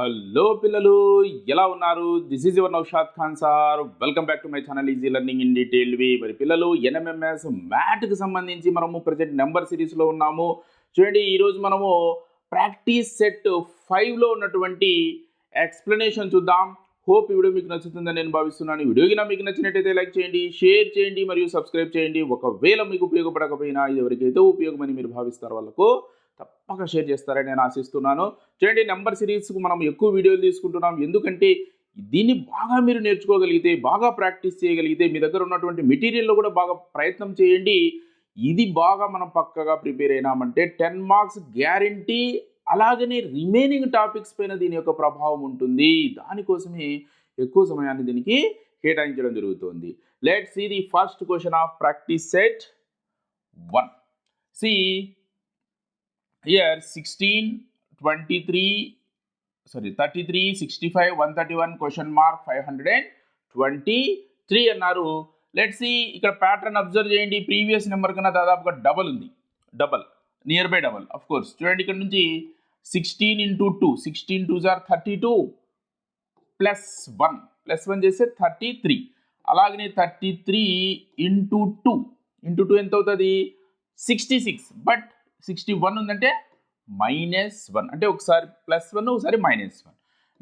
Hello పిల్లలు, ఎలా ఉన్నారు? This is your Naushad Khan sir. Welcome back to my channel easy learning in detailed way. మరి పిల్లలు, ఎన్ఎంఎంఎస్ మ్యాథ్కి సంబంధించి మనము ప్రజెంట్ నెంబర్ సిరీస్లో ఉన్నాము. చూడండి, ఈరోజు మనము ప్రాక్టీస్ సెట్ 5లో ఉన్నటువంటి ఎక్స్ప్లెనేషన్ చూద్దాం. హోప్ ఈ వీడియో మీకు నచ్చుతుందని నేను భావిస్తున్నాను. ఈ వీడియో కింద మీకు నచ్చినట్టయితే లైక్ చేయండి, షేర్ చేయండి మరియు సబ్స్క్రైబ్ చేయండి. ఒకవేళ మీకు ఉపయోగపడకపోయినా, ఇది ఎవరికైతే ఉపయోగమని మీరు భావిస్తారో వాళ్ళకు తప్పక షేర్ చేస్తారని నేను ఆశిస్తున్నాను. చూడండి, నెంబర్ సిరీస్కు మనం ఎక్కువ వీడియోలు తీసుకుంటున్నాం. ఎందుకంటే దీన్ని బాగా మీరు నేర్చుకోగలిగితే, బాగా ప్రాక్టీస్ చేయగలిగితే, మీ దగ్గర ఉన్నటువంటి మెటీరియల్లో కూడా బాగా ప్రయత్నం చేయండి. ఇది బాగా మనం పక్కగా ప్రిపేర్ అయినామంటే 10 మార్క్స్ గ్యారంటీ. అలాగనే రిమైనింగ్ టాపిక్స్ పైన దీని యొక్క ప్రభావం ఉంటుంది. దానికోసమే ఎక్కువ సమయాన్ని దీనికి కేటాయించడం జరుగుతుంది. Let's see the first question of practice set 1. See here 16, 23, 33, 65, 131, question mark 523 అన్నారు. లెట్స్ సీ, ఇక్కడ ప్యాటర్న్ అబ్జర్వ్ చేయండి. ప్రీవియస్ నెంబర్ కన్నా దాదాపుగా డబల్ ఉంది. Double, near by double. Of course చూడండి, ఇక్కడ నుంచి 16 into 2, 16 2s are 32 ప్లస్ 1 చేస్తే 33. అలాగనే 33 into 2 ఎంత అవుతుంది? 66. బట్ 61 ఉందంటే -1, అంటే ఒకసారి +1 ఒకసారి -1.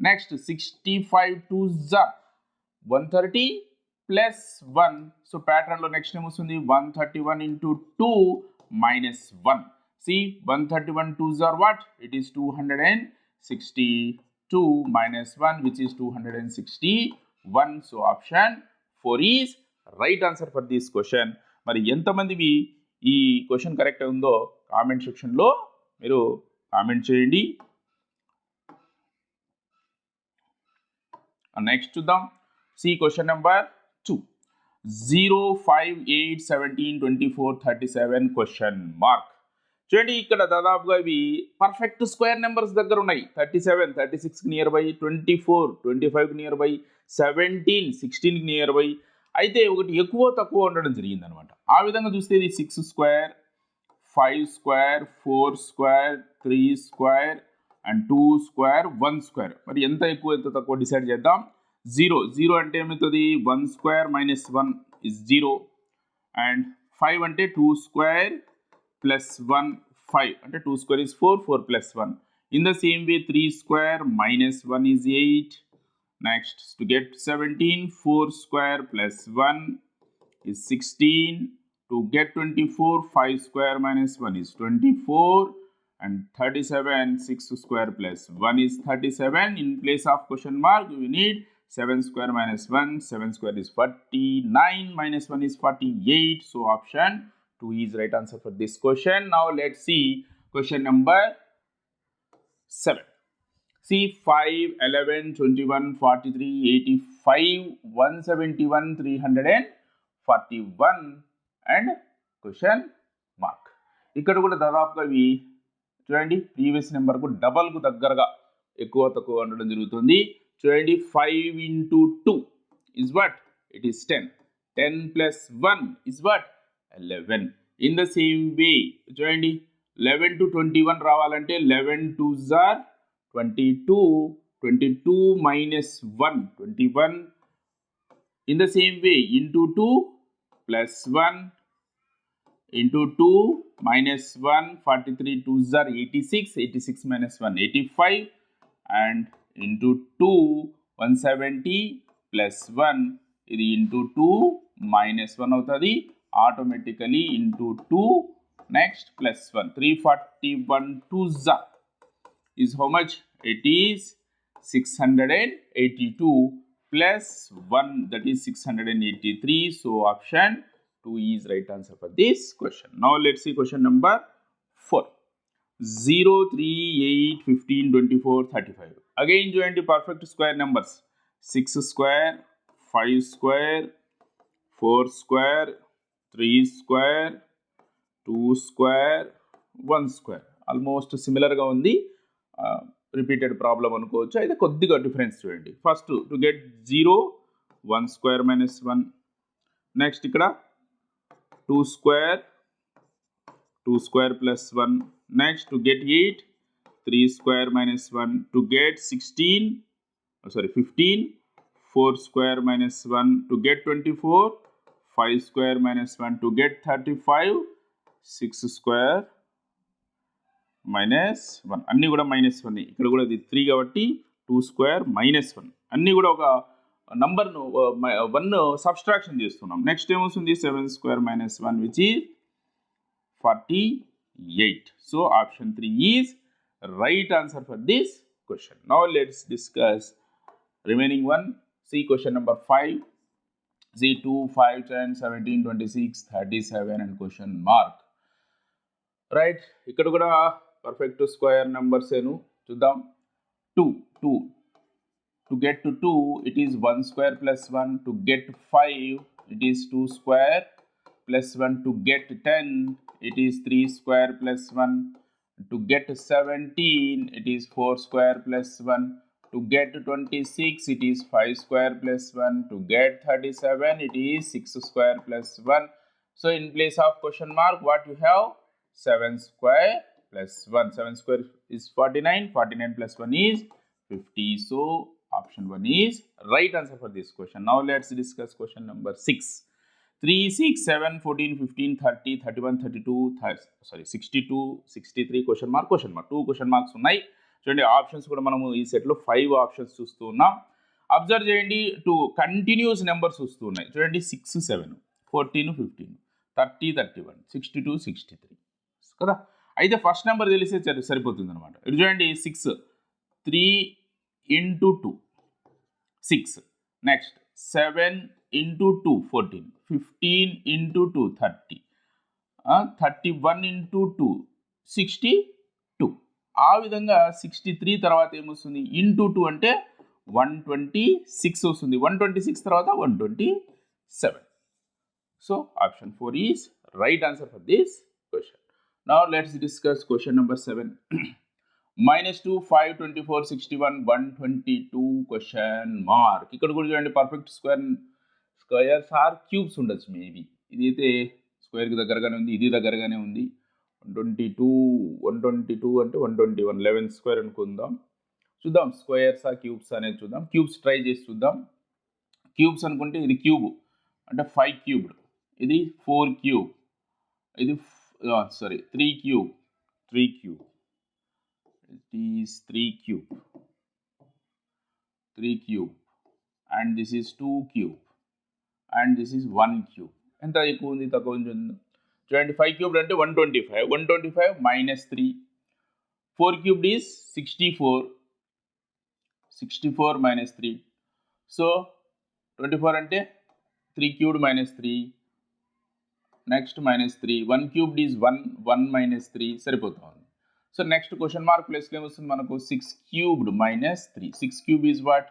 Next 65 2s are 130 plus 1. So ప్యాటర్న్లో నెక్స్ట్ ఏమొస్తుంది? 131 into 2 -1. See, 131 2s are what? It is 262 minus 1, which is 261. So option 4 is right answer for this question. మరి ఎంతమందివి ఈ క్వశ్చన్ కరెక్ట్ ఉందో కామెంట్ సెక్షన్లో మీరు కామెంట్ చేయండి. నెక్స్ట్ చూద్దాం. See question number 2. 0, 5, 8, 17, 24, 37 question mark. చూడండి, ఇక్కడ దాదాపుగా ఇవి పర్ఫెక్ట్ స్క్వేర్ నెంబర్స్ దగ్గర ఉన్నాయి. 37 36కి నియర్ బై, 24 25కి నియర్ బై, 17 16కి నియర్ బై. అయితే ఒకటి ఎక్కువ తక్కువ ఉండడం జరిగింది అనమాట. ఆ విధంగా చూస్తే ఇది 6 square, 5 square, 4 square, 3 square and 2 square, 1 square. మరి ఎంత ఎక్కువ ఎంత తక్కువ డిసైడ్ చేద్దాం. 0 అంటే ఏమవుతుంది? 1 స్క్వేర్ minus 1 is 0. అండ్ 5 అంటే 2 స్క్వేర్ plus 1 5 అంటే 2 square is 4, 4 plus 1. In the same way 3 square minus 1 is 8. Next, to get 17, 4 square plus 1 is 16. To get 24, 5 square minus 1 is 24. And 37, 6 square plus 1 is 37. In place of question mark, we need 7 square minus 1. 7 square is 49 minus 1 is 48. So option 2 is right answer for this question. Now let's see question number 7. See 5, 11, 21, 43, 85, 171, 341 and question mark. ఇక్కడ కూడా దాదాపుగా ఇవి చూడండి, previous నెంబర్కు డబల్కు దగ్గరగా ఎక్కువ తక్కువ ఉండడం జరుగుతుంది. చూడండి, 5 into 2 is what? It is 10. 10 plus 1 is what? 11. In the same way చూడండి, 11 to 21 రావాలంటే 11 2s are 22. 22 minus 1 21. In the same way into 2 plus 1 into 2 minus 1, 43 2s are 86. 86 minus 1 85. And into 2 170 plus 1 ఇది into 2 minus 1 అవుతుంది. Automatically into 2 next plus 1, 341 2s is how much? It is 682 plus 1, that is 683. So option 2 is right answer for this question. Now let's see question number 4. 0, 3, 8, 15, 24, 35. Again join the perfect square numbers. 6 square, 5 square, 4 square, 3 square, 2 square, 1 square. Almost సిమిలర్గా ఉంది. Repeated problem అనుకోవచ్చు. అయితే కొద్దిగా difference చూడండి. First to get 0, 1 square minus 1. Next ఇక్కడ 2 square plus 1. Next, to get 8, 3 square minus 1 to get 15, 4 square minus 1 to get 24, 5 square minus 1 to get 35, 6 square minus 1 అన్నీ కూడా minus 1 ఇక్కడ కూడా ఇది 3 కాబట్టి 2 square minus 1 అన్నీ కూడా ఒక నంబర్ను 1 సబ్స్ట్రాక్షన్ చేస్తున్నాం. నెక్స్ట్ ఏమొస్తుంది 7 square minus 1 which is 48. So option 3 is right answer for this question. Now let's discuss remaining one. See question number 5. See 2, 5, 10, 17, 26, 37 and question mark. Right? ఇక్కడ కూడా పర్ఫెక్ట్ స్క్వేర్ నంబర్స్ ఏను చూద్దాం. 2 to get to 2 it is 1 square plus 1, to get 5 it is 2 square plus 1, to get 10 it is 3 square plus 1, to get 17 it is 4 square plus 1, to get 26 it is 5 square plus 1, to get 37 it is 6 square plus 1. So in place of question mark what you have 7 square plus 1. 7 square is 49, 49 plus 1 is 50. So option 1 is right answer for this question. Now let's discuss question number 6. 3, 6, 7, 14, 15, 30, 31, 32, 62, 63 question mark 2 question marks ఉన్నాయి. చూడండి options కూడా మనము ఈ సెట్లో 5 options చూస్తూ ఉన్నాం. Observe చేయండి 2 continuous numbers వస్తూ ఉన్నాయి. చూడండి 6, 7, 14, 15, 30, 31, 62, 63 కదా. అయితే ఫస్ట్ నెంబర్ తెలిసే సరిపోతుంది అనమాట. ఇది చూడండి 6, 3 into 2, 6. Next 7 into 2, 14. 15 into 2, 30. 31 into 2, 62. ఆ విధంగా 63 తర్వాత ఏమొస్తుంది ఇంటూ 2 అంటే 126 వస్తుంది. 126 తర్వాత 127. So option 4 is right answer for this question. Now let's discuss question number 7. -2, 5, 24, 61, 122 question mark. ఇక్కడ కూడా చూడండి పర్ఫెక్ట్ స్క్వేర్స్ ఆర్ క్యూబ్స్ ఉండొచ్చు మేబీ. ఇదైతే స్క్వేర్కి దగ్గరగానే ఉంది, ఇది దగ్గరగానే ఉంది. 122 అంటే 121, 11 స్క్వేర్ అనుకుందాం. చూద్దాం స్క్వేర్స్ ఆ క్యూబ్స్ అనేది చూద్దాం. క్యూబ్స్ ట్రై చేసి చూద్దాం. క్యూబ్స్ అనుకుంటే ఇది క్యూబ్ అంటే 5 క్యూబ్డ్, ఇది 4 క్యూబ్, ఇది 3 cube, it is 3 cube and this is 2 cube and this is 1 cube. ఎంత ఎక్కువ ఉంది తక్కువ ఉంది చూడండి. 5 cubed అంటే 125, 125 minus 3. 4 cubed is 64 minus 3. So 24 అంటే 3 cubed minus 3, next minus 3. 1 cubed is 1 minus 3 సరిపోతుంది. సో నెక్స్ట్ క్వశ్చన్ మార్క్ ప్లేస్లో ఏమొస్తుంది మనకు 6 cubed minus 3. 6 cube is what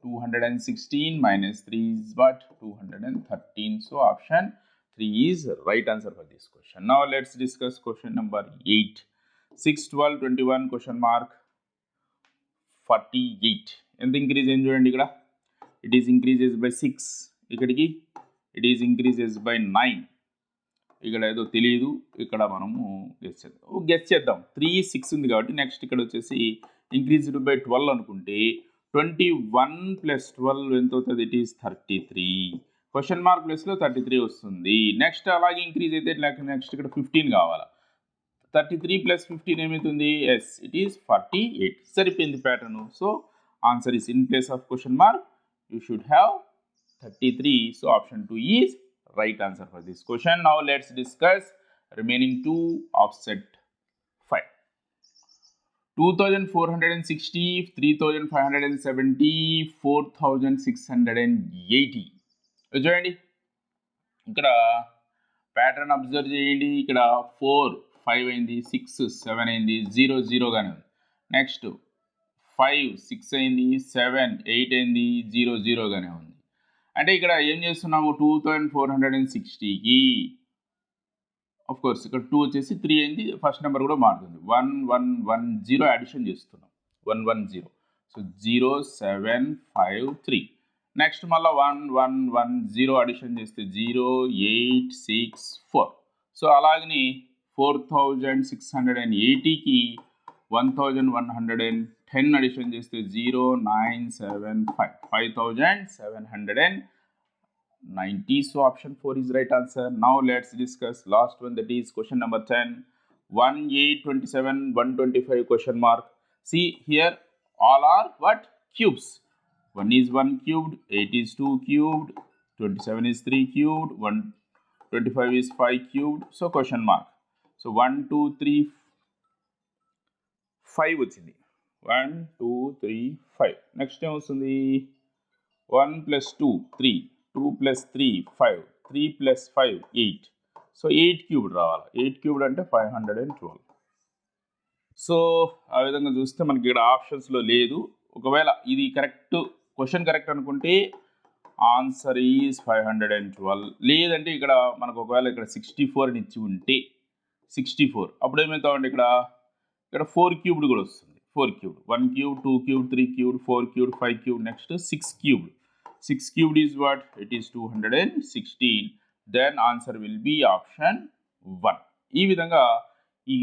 216 minus 3 is what 213. So option 3 is right answer for this question. Now let's discuss question number 8. 6, 12, 21 question mark 48. ఎంత increase అయింది చూడండి ఇక్కడ. It is increases by 6, ఇక్కడికి it is increases by 9. ఇక్కడ ఏదో తెలియదు, ఇక్కడ మనము గెస్ చేద్దాం. 3, 6 ఉంది కాబట్టి నెక్స్ట్ ఇక్కడ వచ్చేసి ఇంక్రీజ్డ్ బై 12 అనుకుంటే 21 + 12 ఎంత అవుతుంది? It is 33. క్వశ్చన్ మార్క్ ప్లేస్లో 33 వస్తుంది. నెక్స్ట్ అలాగే ఇంక్రీజ్ అయితే నెక్స్ట్ ఇక్కడ 15 కావాలా. 33 + 15 ఏమవుతుంది? Yes, it is 48. సరిపోయింది pattern. So answer is in place of question mark you should have 33. So option 2 is right answer for this question. Now let's discuss remaining 2 of set 5. 2460, 3570, 4680. చూడండి ఇక్కడ pattern observe చేయండి. ఇక్కడ 4, 5 అయింది, 6, 7 అయింది, 0, 0 గానే ఉంది. Next 5, 6 అయింది, 7, 8 అయింది, 0, 0 గానే ఉంది. అంటే ఇక్కడ ఏం చేస్తున్నాము 2460కి ఆఫ్ కోర్స్ ఇక్కడ 2 వచ్చేసి 3 అయింది, ఫస్ట్ నెంబర్ కూడా మారుతుంది. 1110 అడిషన్ చేస్తున్నాం, 110. సో 0, 7, 5, 3. నెక్స్ట్ మళ్ళీ 1110 అడిషన్ చేస్తే 0, 8, 6, 4. సో అలాగని 4680కి 1110 అడిషన్ చేస్తే 0975 5790. So option 4 is right answer. Now let's discuss last one, that is question number 10. 1827 125 question mark. See here all are what? Cubes. 1 is 1 cubed, 8 is 2 cubed, 27 is 3 cubed, 125 is 5 cubed. So question mark. So 1 2 3 5 వచ్చింది. 1 2 3 5. Next ఏమొస్తుంది? 1 plus 2 3, 2 plus 3 5, 3 plus 5 8. So 8 cubed రావాలి. 8 cubed అంటే 512. So ఆ విధంగా చూస్తే మనకి ఇక్కడ ఆప్షన్స్లో లేదు. ఒకవేళ ఇది కరెక్ట్, క్వశ్చన్ కరెక్ట్ అనుకుంటే ఆన్సర్ ఈజ్ 512. లేదంటే ఇక్కడ మనకు ఒకవేళ ఇక్కడ 64 అని ఇచ్చి ఉంటే 64 అప్పుడు ఏమవుతామండి, ఇక్కడ 4 క్యూబ్డ్ కూడా వస్తుంది. 4 cubed, 1 cube, 2 cube, 3 cube, 4 cube, 5 cube, next 6 cubed. 6 cubed is what? It is 216. Then answer will be option 1. ఈ విధంగా ఈ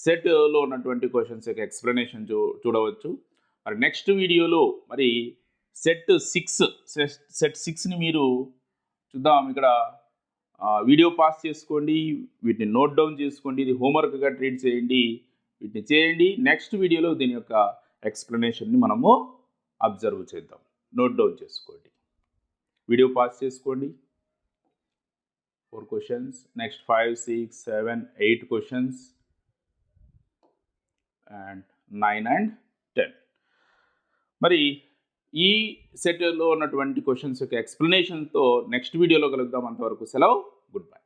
సెట్లో ఉన్నటువంటి క్వశ్చన్స్ యొక్క ఎక్స్ప్లెనేషన్ చూడవచ్చు. మరి నెక్స్ట్ వీడియోలో మరి సెట్ 6ని మీరు చూద్దాం. ఇక్కడ వీడియో పాస్ చేసుకోండి, వీటిని నోట్ డౌన్ చేసుకోండి, ఇది హోంవర్క్గా ట్రీట్ చేయండి, వీటిని చేయండి. నెక్స్ట్ వీడియోలో దీని యొక్క ఎక్స్ప్లెనేషన్ని మనము అబ్జర్వ్ చేద్దాం. నోట్ డౌన్ చేసుకోండి, వీడియో పాస్ చేసుకోండి. 4 questions, next 5 6 7 8 questions and 9 and 10. మరి ఈ సెట్లో ఉన్నటువంటి క్వశ్చన్స్ యొక్క ఎక్స్ప్లెనేషన్తో నెక్స్ట్ వీడియోలో కలుద్దాం. అంతవరకు సెలవు, గుడ్ బై.